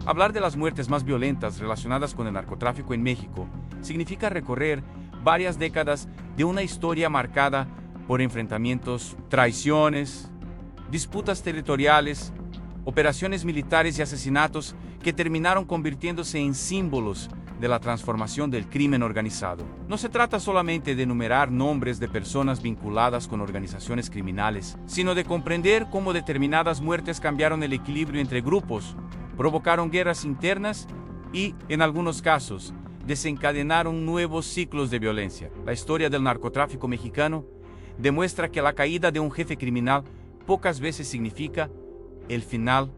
Hablar de las muertes más violentas relacionadas con el narcotráfico en México significa recorrer varias décadas de una historia marcada por enfrentamientos, traiciones, disputas territoriales, operaciones militares y asesinatos que terminaron convirtiéndose en símbolos de la transformación del crimen organizado. No se trata solamente de enumerar nombres de personas vinculadas con organizaciones criminales, sino de comprender cómo determinadas muertes cambiaron el equilibrio entre grupos, provocaron guerras internas y, en algunos casos, desencadenaron nuevos ciclos de violencia. La historia del narcotráfico mexicano demuestra que la caída de un jefe criminal pocas veces significa el final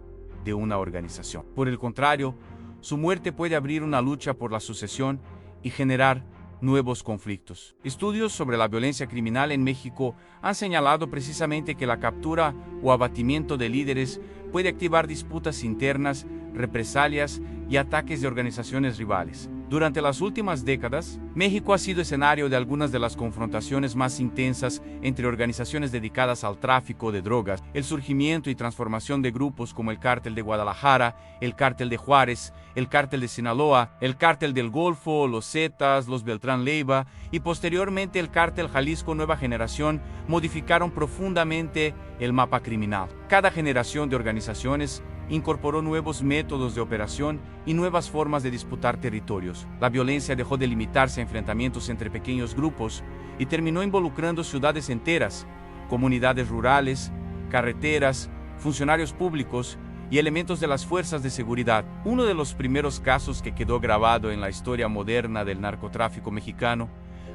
de una organización. Por el contrario, su muerte puede abrir una lucha por la sucesión y generar nuevos conflictos. Estudios sobre la violencia criminal en México han señalado precisamente que la captura o abatimiento de líderes puede activar disputas internas, represalias y ataques de organizaciones rivales. Durante las últimas décadas, México ha sido escenario de algunas de las confrontaciones más intensas entre organizaciones dedicadas al tráfico de drogas, el surgimiento y transformación de grupos como el Cártel de Guadalajara, el Cártel de Juárez, el Cártel de Sinaloa, el Cártel del Golfo, los Zetas, los Beltrán Leiva y posteriormente el Cártel Jalisco Nueva Generación modificaron profundamente el mapa criminal. Cada generación de organizaciones incorporó nuevos métodos de operación y nuevas formas de disputar territorios. La violencia dejó de limitarse a enfrentamientos entre pequeños grupos y terminó involucrando ciudades enteras, comunidades rurales, carreteras, funcionarios públicos y elementos de las fuerzas de seguridad. Uno de los primeros casos que quedó grabado en la historia moderna del narcotráfico mexicano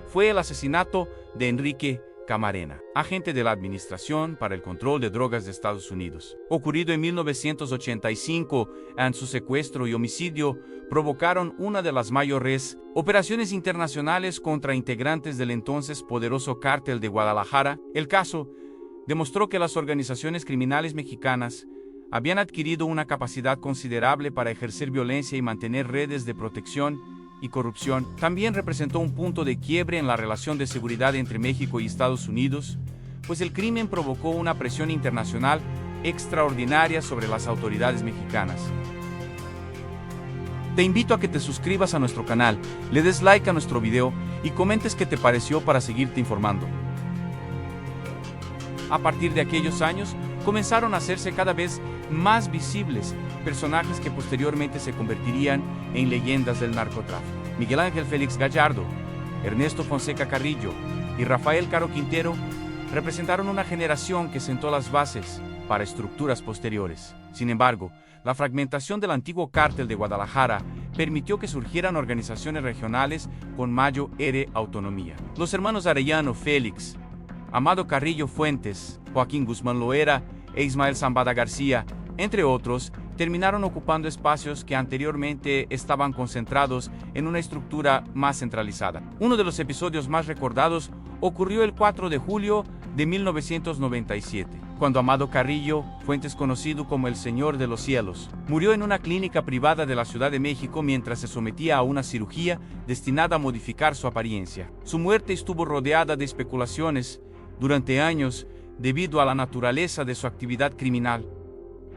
fue el asesinato de Enrique Camarena, agente de la Administración para el Control de Drogas de Estados Unidos. Ocurrido en 1985, en su secuestro y homicidio provocaron una de las mayores operaciones internacionales contra integrantes del entonces poderoso Cártel de Guadalajara. El caso demostró que las organizaciones criminales mexicanas habían adquirido una capacidad considerable para ejercer violencia y mantener redes de protección y corrupción. También representó un punto de quiebre en la relación de seguridad entre México y Estados Unidos, pues el crimen provocó una presión internacional extraordinaria sobre las autoridades mexicanas. Te invito a que te suscribas a nuestro canal, le des like a nuestro video y comentes qué te pareció para seguirte informando. A partir de aquellos años, comenzaron a hacerse cada vez más visibles personajes que posteriormente se convertirían en leyendas del narcotráfico. Miguel Ángel Félix Gallardo, Ernesto Fonseca Carrillo y Rafael Caro Quintero representaron una generación que sentó las bases para estructuras posteriores. Sin embargo, la fragmentación del antiguo Cártel de Guadalajara permitió que surgieran organizaciones regionales con mayor autonomía. Los hermanos Arellano Félix, Amado Carrillo Fuentes, Joaquín Guzmán Loera e Ismael Zambada García, entre otros, terminaron ocupando espacios que anteriormente estaban concentrados en una estructura más centralizada. Uno de los episodios más recordados ocurrió el 4 de julio de 1997, cuando Amado Carrillo Fuentes, conocido como el Señor de los Cielos, murió en una clínica privada de la Ciudad de México mientras se sometía a una cirugía destinada a modificar su apariencia. Su muerte estuvo rodeada de especulaciones durante años debido a la naturaleza de su actividad criminal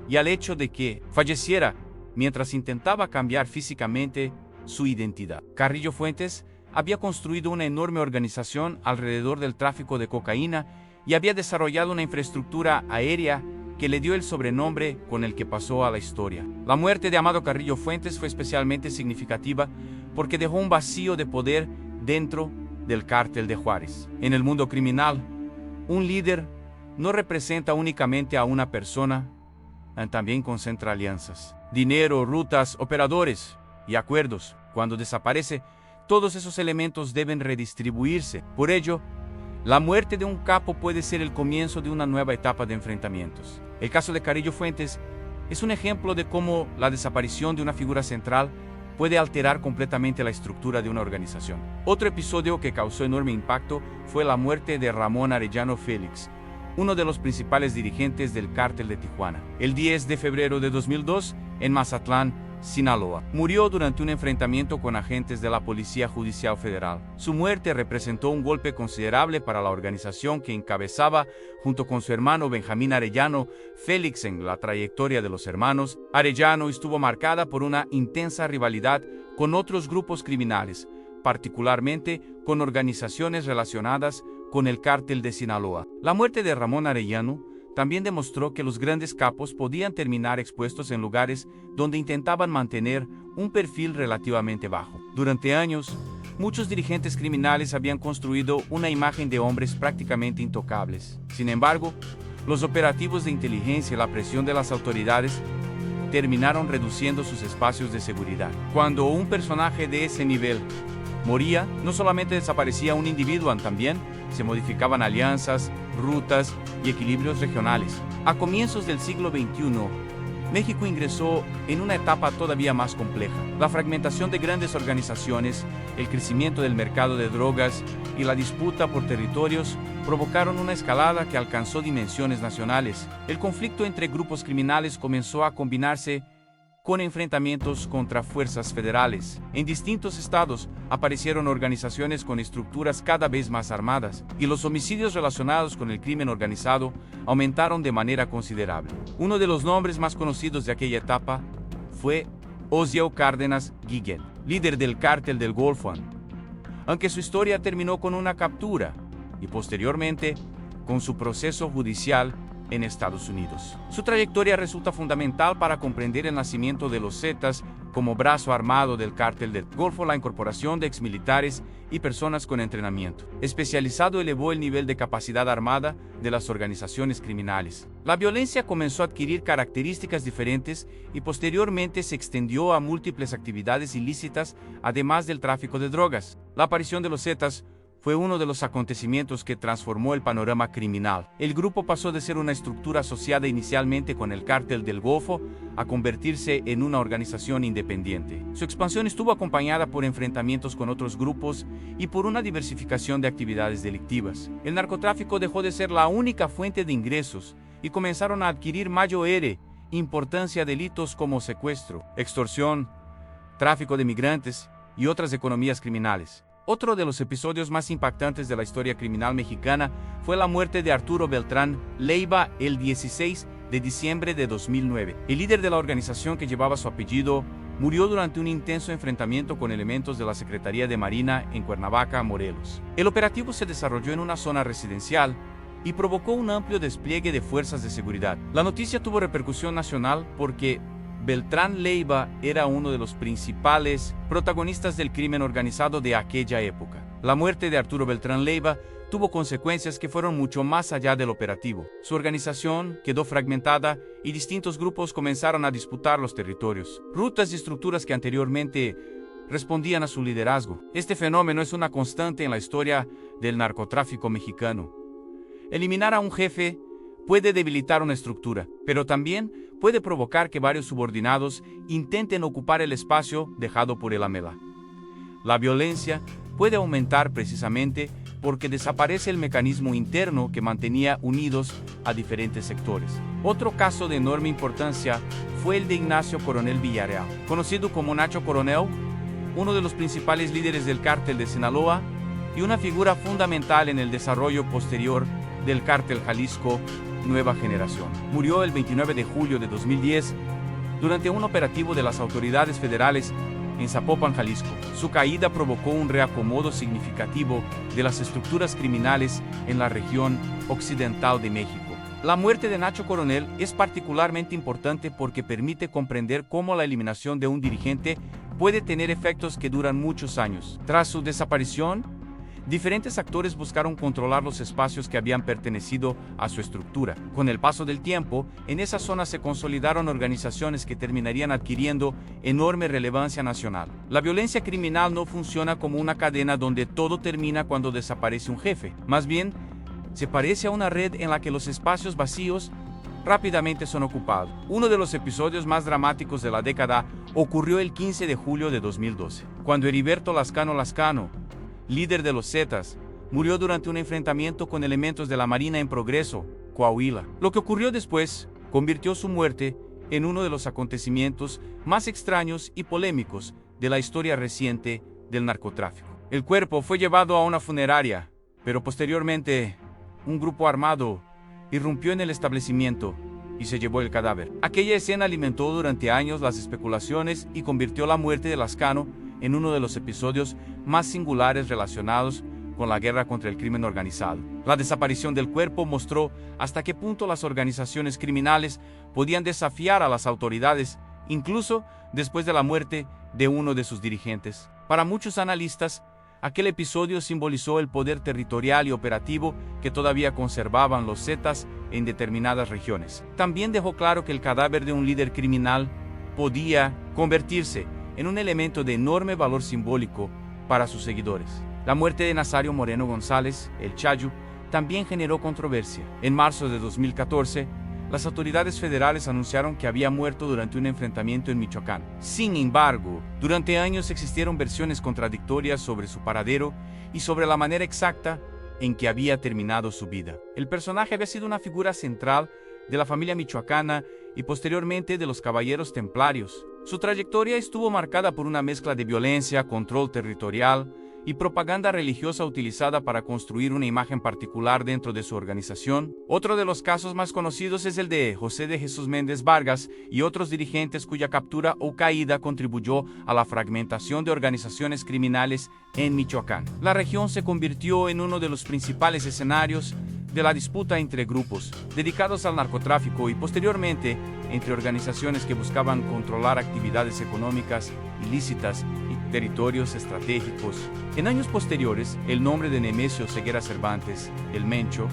y al hecho de que falleciera mientras intentaba cambiar físicamente su identidad. Carrillo Fuentes había construido una enorme organización alrededor del tráfico de cocaína y había desarrollado una infraestructura aérea que le dio el sobrenombre con el que pasó a la historia. La muerte de Amado Carrillo Fuentes fue especialmente significativa porque dejó un vacío de poder dentro del Cártel de Juárez. En el mundo criminal, un líder no representa únicamente a una persona, también concentra alianzas, dinero, rutas, operadores y acuerdos. Cuando desaparece, todos esos elementos deben redistribuirse. Por ello, la muerte de un capo puede ser el comienzo de una nueva etapa de enfrentamientos. El caso de Carrillo Fuentes es un ejemplo de cómo la desaparición de una figura central puede alterar completamente la estructura de una organización. Otro episodio que causó enorme impacto fue la muerte de Ramón Arellano Félix, uno de los principales dirigentes del Cártel de Tijuana. El 10 de febrero de 2002, en Mazatlán, Sinaloa. Murió durante un enfrentamiento con agentes de la Policía Judicial Federal. Su muerte representó un golpe considerable para la organización que encabezaba junto con su hermano Benjamín Arellano Félix. En la trayectoria de los hermanos, Arellano estuvo marcada por una intensa rivalidad con otros grupos criminales, particularmente con organizaciones relacionadas con el cártel de Sinaloa. La muerte de Ramón Arellano también demostró que los grandes capos podían terminar expuestos en lugares donde intentaban mantener un perfil relativamente bajo. Durante años, muchos dirigentes criminales habían construido una imagen de hombres prácticamente intocables. Sin embargo, los operativos de inteligencia y la presión de las autoridades terminaron reduciendo sus espacios de seguridad. Cuando un personaje de ese nivel moría, no solamente desaparecía un individuo, también se modificaban alianzas, rutas y equilibrios regionales. A comienzos del siglo XXI, México ingresó en una etapa todavía más compleja. La fragmentación de grandes organizaciones, el crecimiento del mercado de drogas y la disputa por territorios provocaron una escalada que alcanzó dimensiones nacionales. El conflicto entre grupos criminales comenzó a combinarse con enfrentamientos contra fuerzas federales. En distintos estados aparecieron organizaciones con estructuras cada vez más armadas, y los homicidios relacionados con el crimen organizado aumentaron de manera considerable. Uno de los nombres más conocidos de aquella etapa fue Osiel Cárdenas Guillén, líder del cártel del Golfo, aunque su historia terminó con una captura y posteriormente con su proceso judicial en Estados Unidos. Su trayectoria resulta fundamental para comprender el nacimiento de los Zetas como brazo armado del cártel del Golfo. La incorporación de exmilitares y personas con entrenamiento especializado elevó el nivel de capacidad armada de las organizaciones criminales. La violencia comenzó a adquirir características diferentes y posteriormente se extendió a múltiples actividades ilícitas, además del tráfico de drogas. La aparición de los Zetas fue uno de los acontecimientos que transformó el panorama criminal. El grupo pasó de ser una estructura asociada inicialmente con el cártel del Golfo a convertirse en una organización independiente. Su expansión estuvo acompañada por enfrentamientos con otros grupos y por una diversificación de actividades delictivas. El narcotráfico dejó de ser la única fuente de ingresos y comenzaron a adquirir mayor importancia delitos como secuestro, extorsión, tráfico de migrantes y otras economías criminales. Otro de los episodios más impactantes de la historia criminal mexicana fue la muerte de Arturo Beltrán Leiva el 16 de diciembre de 2009. El líder de la organización que llevaba su apellido murió durante un intenso enfrentamiento con elementos de la Secretaría de Marina en Cuernavaca, Morelos. El operativo se desarrolló en una zona residencial y provocó un amplio despliegue de fuerzas de seguridad. La noticia tuvo repercusión nacional porque Beltrán Leiva era uno de los principales protagonistas del crimen organizado de aquella época. La muerte de Arturo Beltrán Leiva tuvo consecuencias que fueron mucho más allá del operativo. Su organización quedó fragmentada y distintos grupos comenzaron a disputar los territorios, rutas y estructuras que anteriormente respondían a su liderazgo. Este fenómeno es una constante en la historia del narcotráfico mexicano. Eliminar a un jefe puede debilitar una estructura, pero también puede provocar que varios subordinados intenten ocupar el espacio dejado por el AMELA. La violencia puede aumentar precisamente porque desaparece el mecanismo interno que mantenía unidos a diferentes sectores. Otro caso de enorme importancia fue el de Ignacio Coronel Villarreal, conocido como Nacho Coronel, uno de los principales líderes del cártel de Sinaloa y una figura fundamental en el desarrollo posterior del cártel Jalisco Nueva Generación. Murió el 29 de julio de 2010 durante un operativo de las autoridades federales en Zapopan, Jalisco. Su caída provocó un reacomodo significativo de las estructuras criminales en la región occidental de México. La muerte de Nacho Coronel es particularmente importante porque permite comprender cómo la eliminación de un dirigente puede tener efectos que duran muchos años. Tras su desaparición, diferentes actores buscaron controlar los espacios que habían pertenecido a su estructura. Con el paso del tiempo, en esa zona se consolidaron organizaciones que terminarían adquiriendo enorme relevancia nacional. La violencia criminal no funciona como una cadena donde todo termina cuando desaparece un jefe. Más bien, se parece a una red en la que los espacios vacíos rápidamente son ocupados. Uno de los episodios más dramáticos de la década ocurrió el 15 de julio de 2012, cuando Heriberto Lascano, líder de los Zetas, murió durante un enfrentamiento con elementos de la Marina en Progreso, Coahuila. Lo que ocurrió después convirtió su muerte en uno de los acontecimientos más extraños y polémicos de la historia reciente del narcotráfico. El cuerpo fue llevado a una funeraria, pero posteriormente un grupo armado irrumpió en el establecimiento y se llevó el cadáver. Aquella escena alimentó durante años las especulaciones y convirtió la muerte de Lascano en uno de los episodios más singulares relacionados con la guerra contra el crimen organizado. La desaparición del cuerpo mostró hasta qué punto las organizaciones criminales podían desafiar a las autoridades, incluso después de la muerte de uno de sus dirigentes. Para muchos analistas, aquel episodio simbolizó el poder territorial y operativo que todavía conservaban los Zetas en determinadas regiones. También dejó claro que el cadáver de un líder criminal podía convertirse en un elemento de enorme valor simbólico para sus seguidores. La muerte de Nazario Moreno González, el Chayo, también generó controversia. En marzo de 2014, las autoridades federales anunciaron que había muerto durante un enfrentamiento en Michoacán. Sin embargo, durante años existieron versiones contradictorias sobre su paradero y sobre la manera exacta en que había terminado su vida. El personaje había sido una figura central de la familia michoacana y posteriormente de los caballeros templarios. Su trayectoria estuvo marcada por una mezcla de violencia, control territorial y propaganda religiosa utilizada para construir una imagen particular dentro de su organización. Otro de los casos más conocidos es el de José de Jesús Méndez Vargas y otros dirigentes cuya captura o caída contribuyó a la fragmentación de organizaciones criminales en Michoacán. La región se convirtió en uno de los principales escenarios de la disputa entre grupos dedicados al narcotráfico y posteriormente entre organizaciones que buscaban controlar actividades económicas ilícitas y territorios estratégicos. En años posteriores, el nombre de Nemesio Ceguera Cervantes, el Mencho,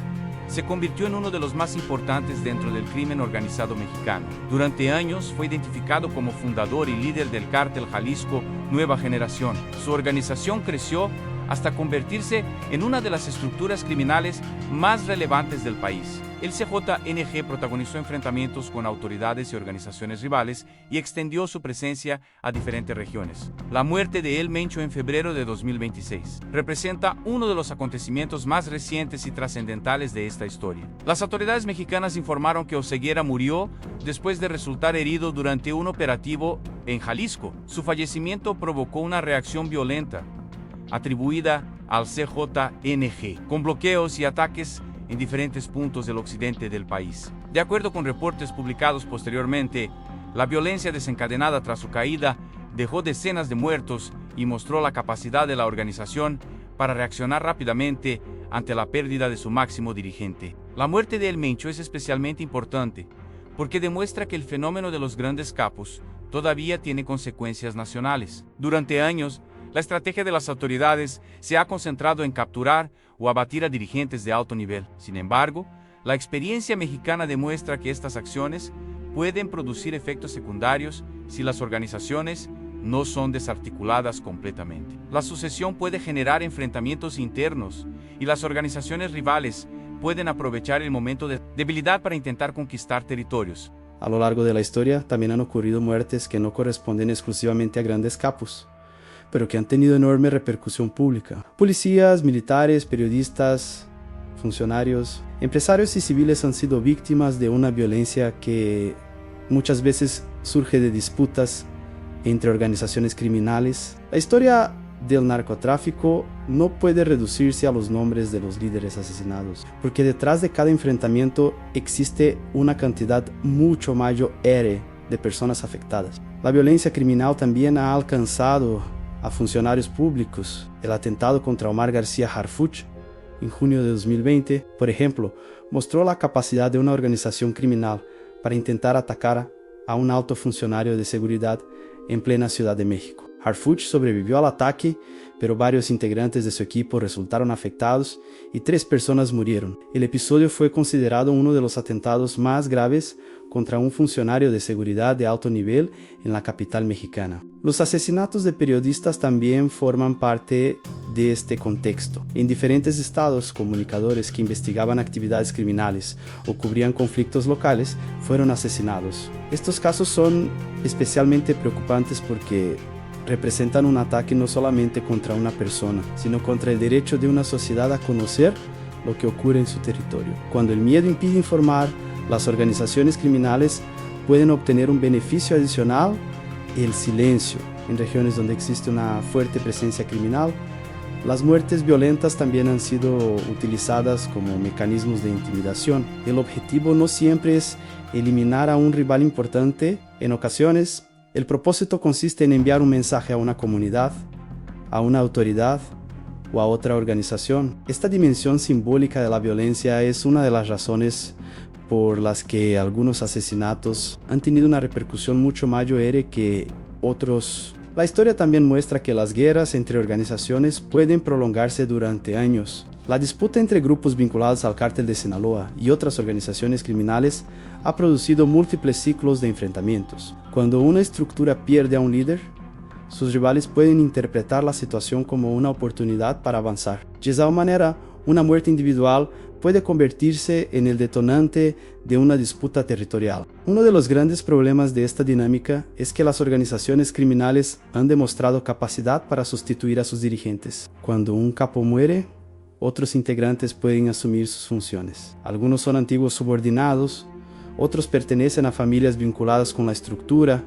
se convirtió en uno de los más importantes dentro del crimen organizado mexicano. Durante años fue identificado como fundador y líder del cártel Jalisco Nueva Generación. Su organización creció hasta convertirse en una de las estructuras criminales más relevantes del país. El CJNG protagonizó enfrentamientos con autoridades y organizaciones rivales y extendió su presencia a diferentes regiones. La muerte de El Mencho en febrero de 2026 representa uno de los acontecimientos más recientes y trascendentales de esta historia. Las autoridades mexicanas informaron que Oseguera murió después de resultar herido durante un operativo en Jalisco. Su fallecimiento provocó una reacción violenta atribuida al CJNG, con bloqueos y ataques en diferentes puntos del occidente del país. De acuerdo con reportes publicados posteriormente, la violencia desencadenada tras su caída dejó decenas de muertos y mostró la capacidad de la organización para reaccionar rápidamente ante la pérdida de su máximo dirigente. La muerte de El Mencho es especialmente importante porque demuestra que el fenómeno de los grandes capos todavía tiene consecuencias nacionales. Durante años, la estrategia de las autoridades se ha concentrado en capturar o abatir a dirigentes de alto nivel. Sin embargo, la experiencia mexicana demuestra que estas acciones pueden producir efectos secundarios si las organizaciones no son desarticuladas completamente. La sucesión puede generar enfrentamientos internos y las organizaciones rivales pueden aprovechar el momento de debilidad para intentar conquistar territorios. A lo largo de la historia también han ocurrido muertes que no corresponden exclusivamente a grandes capos, pero que han tenido enorme repercusión pública. Policías, militares, periodistas, funcionarios, empresarios y civiles han sido víctimas de una violencia que muchas veces surge de disputas entre organizaciones criminales. La historia del narcotráfico no puede reducirse a los nombres de los líderes asesinados, porque detrás de cada enfrentamiento existe una cantidad mucho mayor de personas afectadas. La violencia criminal también ha alcanzado a funcionarios públicos. El atentado contra Omar García Harfuch en junio de 2020, por ejemplo, mostró la capacidad de una organización criminal para intentar atacar a un alto funcionario de seguridad en plena Ciudad de México. Harfuch sobrevivió al ataque, pero varios integrantes de su equipo resultaron afectados y 3 personas murieron. El episodio fue considerado uno de los atentados más graves contra un funcionario de seguridad de alto nivel en la capital mexicana. Los asesinatos de periodistas también forman parte de este contexto. En diferentes estados, comunicadores que investigaban actividades criminales o cubrían conflictos locales fueron asesinados. Estos casos son especialmente preocupantes porque representan un ataque no solamente contra una persona, sino contra el derecho de una sociedad a conocer lo que ocurre en su territorio. Cuando el miedo impide informar, las organizaciones criminales pueden obtener un beneficio adicional: el silencio. En regiones donde existe una fuerte presencia criminal, las muertes violentas también han sido utilizadas como mecanismos de intimidación. El objetivo no siempre es eliminar a un rival importante. En ocasiones, el propósito consiste en enviar un mensaje a una comunidad, a una autoridad o a otra organización. Esta dimensión simbólica de la violencia es una de las razones por las que algunos asesinatos han tenido una repercusión mucho mayor que otros. La historia también muestra que las guerras entre organizaciones pueden prolongarse durante años. La disputa entre grupos vinculados al cártel de Sinaloa y otras organizaciones criminales ha producido múltiples ciclos de enfrentamientos. Cuando una estructura pierde a un líder, sus rivales pueden interpretar la situación como una oportunidad para avanzar. De esa manera, una muerte individual puede convertirse en el detonante de una disputa territorial. Uno de los grandes problemas de esta dinámica es que las organizaciones criminales han demostrado capacidad para sustituir a sus dirigentes. Cuando un capo muere, otros integrantes pueden asumir sus funciones. Algunos son antiguos subordinados, otros pertenecen a familias vinculadas con la estructura,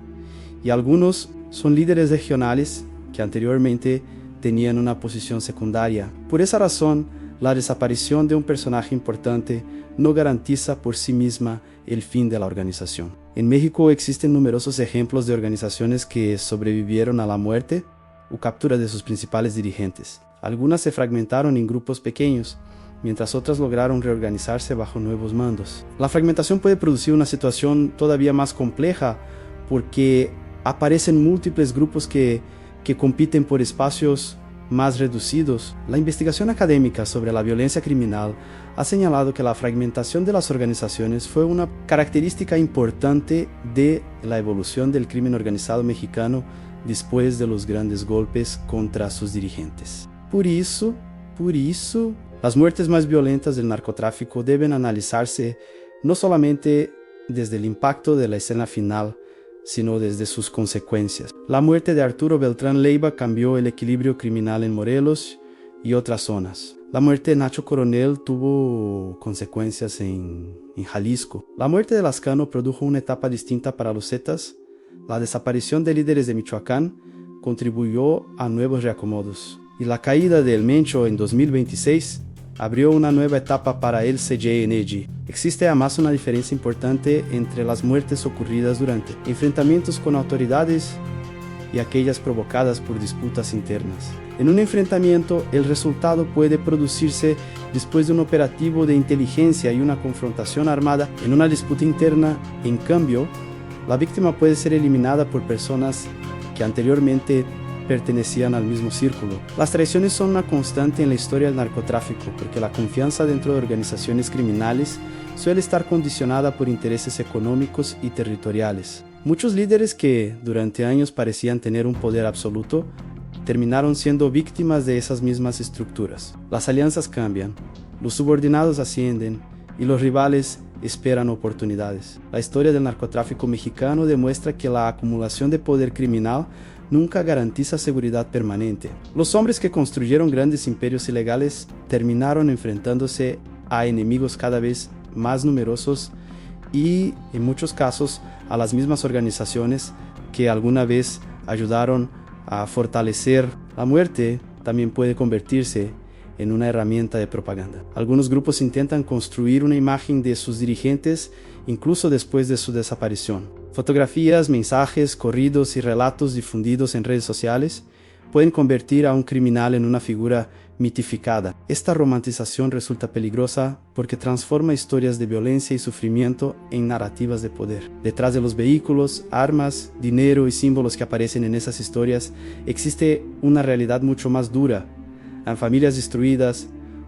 y algunos son líderes regionales que anteriormente tenían una posición secundaria. Por esa razón, la desaparición de un personaje importante no garantiza por sí misma el fin de la organización. En México existen numerosos ejemplos de organizaciones que sobrevivieron a la muerte o captura de sus principales dirigentes. Algunas se fragmentaron en grupos pequeños, mientras otras lograron reorganizarse bajo nuevos mandos. La fragmentación puede producir una situación todavía más compleja porque aparecen múltiples grupos que compiten por espacios más reducidos. La investigación académica sobre la violencia criminal ha señalado que la fragmentación de las organizaciones fue una característica importante de la evolución del crimen organizado mexicano después de los grandes golpes contra sus dirigentes. Por eso, las muertes más violentas del narcotráfico deben analizarse no solamente desde el impacto de la escena final, sino desde sus consecuencias. La muerte de Arturo Beltrán Leiva cambió el equilibrio criminal en Morelos y otras zonas. La muerte de Nacho Coronel tuvo consecuencias en Jalisco. La muerte de Lascano produjo una etapa distinta para los Zetas. La desaparición de líderes de Michoacán contribuyó a nuevos reacomodos. Y la caída del Mencho en 2026 abrió una nueva etapa para el CJNG. Existe además una diferencia importante entre las muertes ocurridas durante enfrentamientos con autoridades y aquellas provocadas por disputas internas. En un enfrentamiento, el resultado puede producirse después de un operativo de inteligencia y una confrontación armada. En una disputa interna, en cambio, la víctima puede ser eliminada por personas que anteriormente pertenecían al mismo círculo. Las traiciones son una constante en la historia del narcotráfico porque la confianza dentro de organizaciones criminales suele estar condicionada por intereses económicos y territoriales. Muchos líderes que durante años parecían tener un poder absoluto terminaron siendo víctimas de esas mismas estructuras. Las alianzas cambian, los subordinados ascienden y los rivales esperan oportunidades. La historia del narcotráfico mexicano demuestra que la acumulación de poder criminal nunca garantiza seguridad permanente. Los hombres que construyeron grandes imperios ilegales terminaron enfrentándose a enemigos cada vez más numerosos y, en muchos casos, a las mismas organizaciones que alguna vez ayudaron a fortalecer. La muerte también puede convertirse en una herramienta de propaganda. Algunos grupos intentan construir una imagen de sus dirigentes incluso después de su desaparición. Fotografías, mensajes, corridos y relatos difundidos en redes sociales pueden convertir a un criminal en una figura mitificada. Esta romantización resulta peligrosa porque transforma historias de violencia y sufrimiento en narrativas de poder. Detrás de los vehículos, armas, dinero y símbolos que aparecen en esas historias existe una realidad mucho más dura. Hay familias destruidas,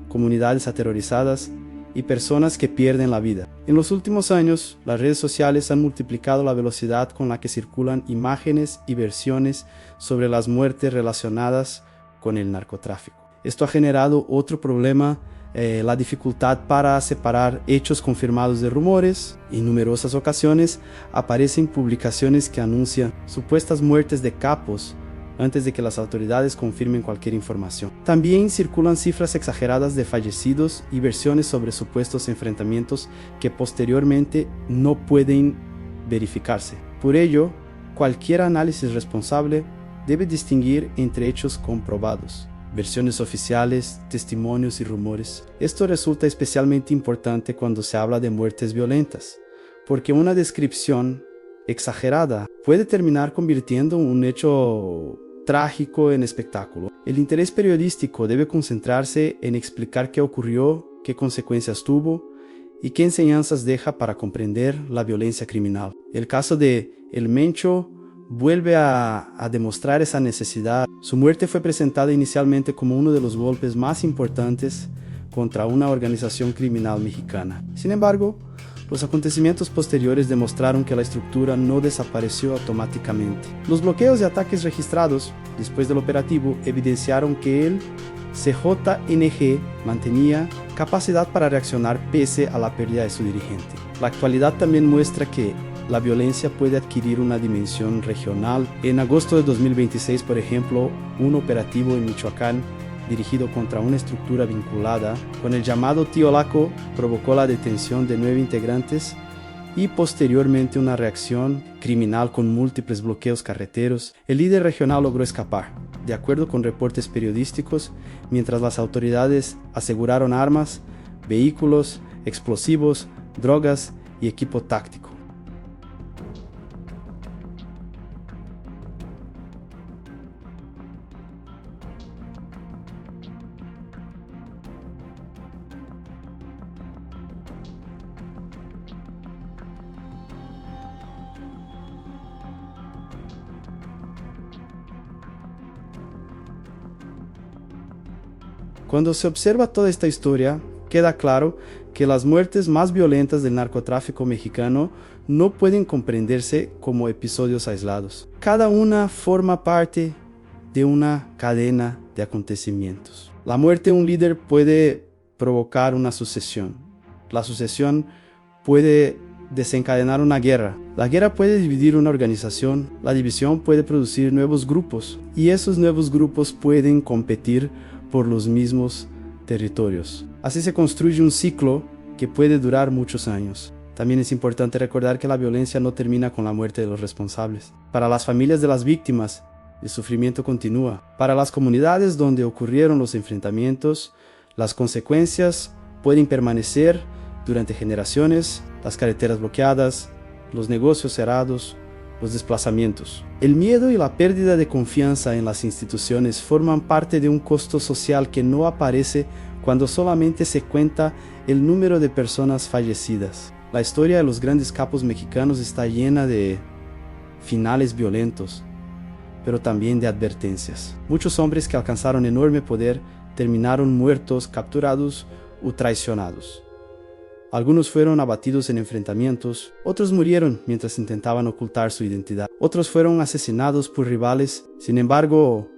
comunidades aterrorizadas y personas que pierden la vida. En los últimos años, las redes sociales han multiplicado la velocidad con la que circulan imágenes y versiones sobre las muertes relacionadas con el narcotráfico. Esto ha generado otro problema, la dificultad para separar hechos confirmados de rumores. En numerosas ocasiones aparecen publicaciones que anuncian supuestas muertes de capos antes de que las autoridades confirmen cualquier información. También circulan cifras exageradas de fallecidos y versiones sobre supuestos enfrentamientos que posteriormente no pueden verificarse. Por ello, cualquier análisis responsable debe distinguir entre hechos comprobados, versiones oficiales, testimonios y rumores. Esto resulta especialmente importante cuando se habla de muertes violentas, porque una descripción exagerada puede terminar convirtiendo un hecho trágico en espectáculo. El interés periodístico debe concentrarse en explicar qué ocurrió, qué consecuencias tuvo y qué enseñanzas deja para comprender la violencia criminal. El caso de El Mencho vuelve a demostrar esa necesidad. Su muerte fue presentada inicialmente como uno de los golpes más importantes contra una organización criminal mexicana. Sin embargo, los acontecimientos posteriores demostraron que la estructura no desapareció automáticamente. Los bloqueos y ataques registrados después del operativo evidenciaron que el CJNG mantenía capacidad para reaccionar pese a la pérdida de su dirigente. La actualidad también muestra que la violencia puede adquirir una dimensión regional. En agosto de 2026, por ejemplo, un operativo en Michoacán dirigido contra una estructura vinculada con el llamado Tío Laco provocó la detención de 9 integrantes y posteriormente una reacción criminal con múltiples bloqueos carreteros. El líder regional logró escapar, de acuerdo con reportes periodísticos, mientras las autoridades aseguraron armas, vehículos, explosivos, drogas y equipo táctico. Cuando se observa toda esta historia, queda claro que las muertes más violentas del narcotráfico mexicano no pueden comprenderse como episodios aislados. Cada una forma parte de una cadena de acontecimientos. La muerte de un líder puede provocar una sucesión. La sucesión puede desencadenar una guerra. La guerra puede dividir una organización. La división puede producir nuevos grupos. Y esos nuevos grupos pueden competir por los mismos territorios. Así se construye un ciclo que puede durar muchos años. También es importante recordar que la violencia no termina con la muerte de los responsables. Para las familias de las víctimas, el sufrimiento continúa. Para las comunidades donde ocurrieron los enfrentamientos, las consecuencias pueden permanecer durante generaciones: las carreteras bloqueadas, los negocios cerrados, los desplazamientos. El miedo y la pérdida de confianza en las instituciones forman parte de un costo social que no aparece cuando solamente se cuenta el número de personas fallecidas. La historia de los grandes capos mexicanos está llena de finales violentos, pero también de advertencias. Muchos hombres que alcanzaron enorme poder terminaron muertos, capturados o traicionados. Algunos fueron abatidos en enfrentamientos, otros murieron mientras intentaban ocultar su identidad. Otros fueron asesinados por rivales. Sin embargo,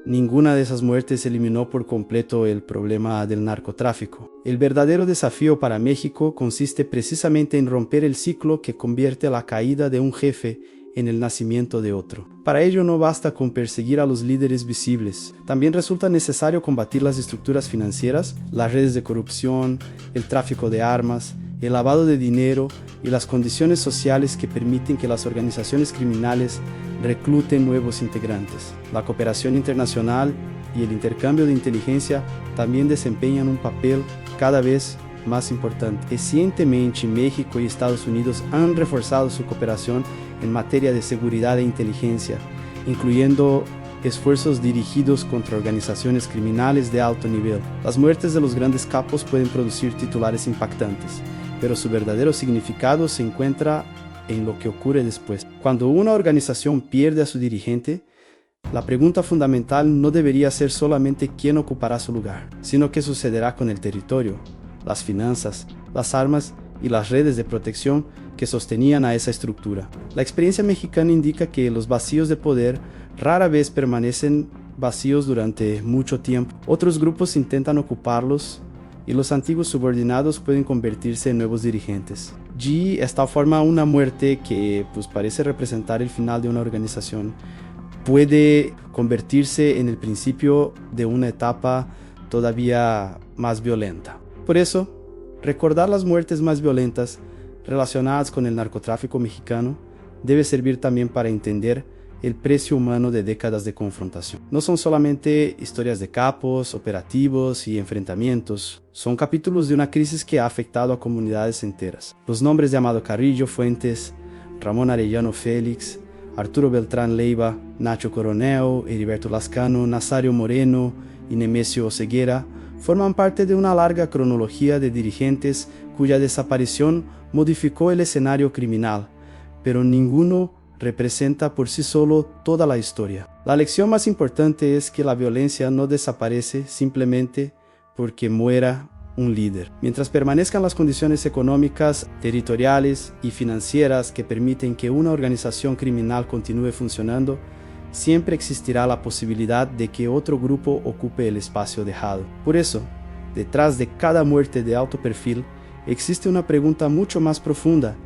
ninguna de esas muertes eliminó por completo el problema del narcotráfico. El verdadero desafío para México consiste precisamente en romper el ciclo que convierte la caída de un jefe en el nacimiento de otro. Para ello no basta con perseguir a los líderes visibles. También resulta necesario combatir las estructuras financieras, las redes de corrupción, el tráfico de armas, el lavado de dinero y las condiciones sociales que permiten que las organizaciones criminales recluten nuevos integrantes. La cooperación internacional y el intercambio de inteligencia también desempeñan un papel cada vez más importante. Recientemente, México y Estados Unidos han reforzado su cooperación en materia de seguridad e inteligencia, incluyendo esfuerzos dirigidos contra organizaciones criminales de alto nivel. Las muertes de los grandes capos pueden producir titulares impactantes, pero su verdadero significado se encuentra en lo que ocurre después. Cuando una organización pierde a su dirigente, la pregunta fundamental no debería ser solamente quién ocupará su lugar, sino qué sucederá con el territorio, las finanzas, las armas y las redes de protección que sostenían a esa estructura. La experiencia mexicana indica que los vacíos de poder rara vez permanecen vacíos durante mucho tiempo. Otros grupos intentan ocuparlos y los antiguos subordinados pueden convertirse en nuevos dirigentes. G. Esta forma una muerte que parece representar el final de una organización puede convertirse en el principio de una etapa todavía más violenta. Por eso, recordar las muertes más violentas relacionadas con el narcotráfico mexicano debe servir también para entender el precio humano de décadas de confrontación. No son solamente historias de capos, operativos y enfrentamientos, son capítulos de una crisis que ha afectado a comunidades enteras. Los nombres de Amado Carrillo Fuentes, Ramón Arellano Félix, Arturo Beltrán Leiva, Nacho Coronel, Heriberto Lascano, Nazario Moreno y Nemesio Oseguera forman parte de una larga cronología de dirigentes cuya desaparición modificó el escenario criminal, pero ninguno representa por sí solo toda la historia. La lección más importante es que la violencia no desaparece simplemente porque muera un líder. Mientras permanezcan las condiciones económicas, territoriales y financieras que permiten que una organización criminal continúe funcionando, siempre existirá la posibilidad de que otro grupo ocupe el espacio dejado. Por eso, detrás de cada muerte de alto perfil, existe una pregunta mucho más profunda: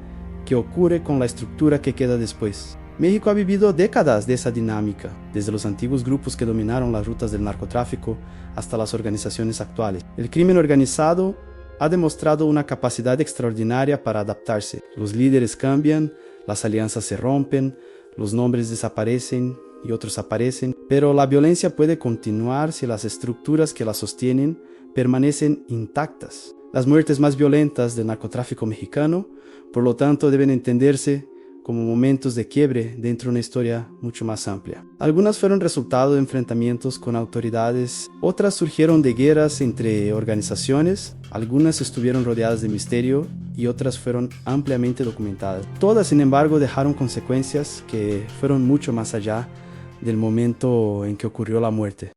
¿qué ocurre con la estructura que queda después? México ha vivido décadas de esa dinámica, desde los antiguos grupos que dominaron las rutas del narcotráfico hasta las organizaciones actuales. El crimen organizado ha demostrado una capacidad extraordinaria para adaptarse. Los líderes cambian, las alianzas se rompen, los nombres desaparecen y otros aparecen, pero la violencia puede continuar si las estructuras que la sostienen permanecen intactas. Las muertes más violentas del narcotráfico mexicano, por lo tanto, deben entenderse como momentos de quiebre dentro de una historia mucho más amplia. Algunas fueron resultado de enfrentamientos con autoridades, otras surgieron de guerras entre organizaciones, algunas estuvieron rodeadas de misterio y otras fueron ampliamente documentadas. Todas, sin embargo, dejaron consecuencias que fueron mucho más allá del momento en que ocurrió la muerte.